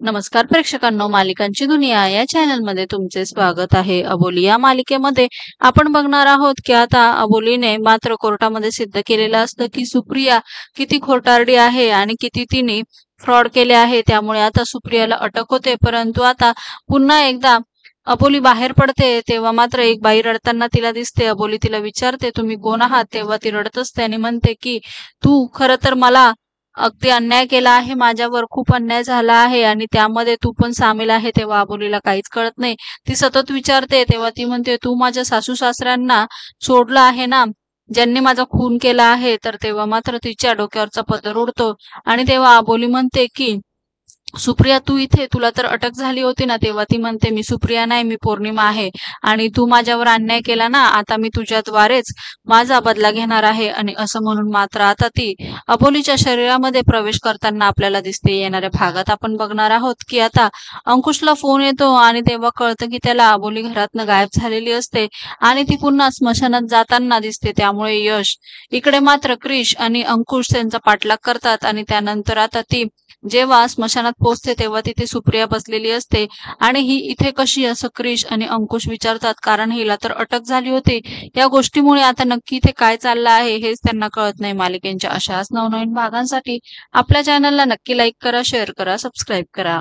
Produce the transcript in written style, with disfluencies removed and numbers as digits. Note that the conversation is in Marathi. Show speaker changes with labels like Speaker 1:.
Speaker 1: नमस्कार प्रेक्षकांनो, मालिकांची दुनिया या चॅनलमध्ये तुमचे स्वागत आहे। अबोली या मालिकेमध्ये आपण बघणार आहोत की आता अबोलीने मात्र कोर्टामध्ये सिद्ध केलेलं असतं की सुप्रिया किती खोटारडी आहे आणि किती तिने फ्रॉड केले आहे। त्यामुळे आता सुप्रियाला अटक होते, परंतु आता पुन्हा एकदा अबोली बाहेर पडते तेव्हा मात्र एक बाई रडताना तिला दिसते। अबोली तिला विचारते तुम्ही कोण आहात, तेव्हा ती रडत असते आणि म्हणते की तू खरं तर मला अगदी अन्याय केला आहे, माझ्यावर खूप अन्याय झाला आहे आणि त्यामध्ये तू पण सामील आहे। तेव्हा अबोलीला काहीच कळत नाही, ती सतत विचारते। तेव्हा ती म्हणते तू माझ्या सासू सासऱ्यांना सोडलं आहे ना, ज्यांनी माझा खून केला आहे। तर तेव्हा मात्र तिच्या डोक्यावरचा पदर उडतो आणि तेव्हा अबोली म्हणते की सुप्रिया तू इथे, तुला तर अटक झाली होती ना। तेव्हा ती म्हणते मी सुप्रिया नाही, मी पौर्णिमा आहे आणि तू माझ्यावर अन्याय केला ना, आता मी तुझ्याद्वारेच माझा बदला घेणार आहे। आणि असं म्हणून मात्र आता ती अबोलीच्या शरीरामध्ये प्रवेश करताना आपल्याला दिसते। येणाऱ्या भागात आपण बघणार आहोत की आता अंकुशला फोन येतो आणि तेव्हा कळतं की त्याला अबोली घरातनं गायब झालेली असते आणि ती पुन्हा स्मशानात जाताना दिसते। त्यामुळे यश इकडे मात्र क्रिश आणि अंकुश त्यांचा पाठलाग करतात आणि त्यानंतर आता ती जेव्हा स्मशानात पोहोचते तेव्हा तिथे सुप्रिया बसलेली असते आणि ही इथे कशी, असं क्रिश आणि अंकुश विचारतात, कारण हिला तर अटक झाली होती। या गोष्टीमुळे आता नक्की इथे काय चाललं आहे हेच त्यांना कळत नाही। मालिकेच्या अशाच नवनवीन भागांसाठी आपल्या चॅनलला नक्की लाईक करा, शेअर करा, सबस्क्राईब करा।